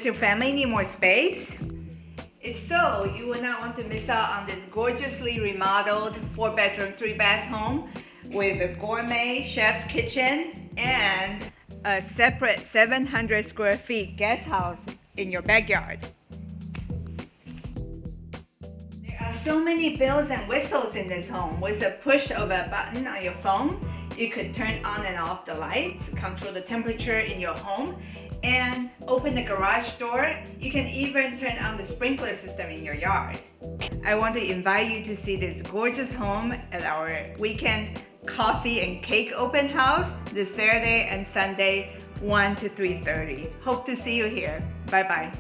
Does your family need more space? If so, you will not want to miss out on this gorgeously remodeled 4-bedroom, 3-bath home with a gourmet chef's kitchen and a separate 700 square feet guest house in your backyard. There are so many bells and whistles in this home. With a push of a button on your phone, you could turn on and off the lights, control the temperature in your home, and open the garage door. You can even turn on the sprinkler system in your yard. I want to invite you to see this gorgeous home at our weekend coffee and cake open house this Saturday and Sunday, 1 to 3:30. Hope to see you here. Bye-bye.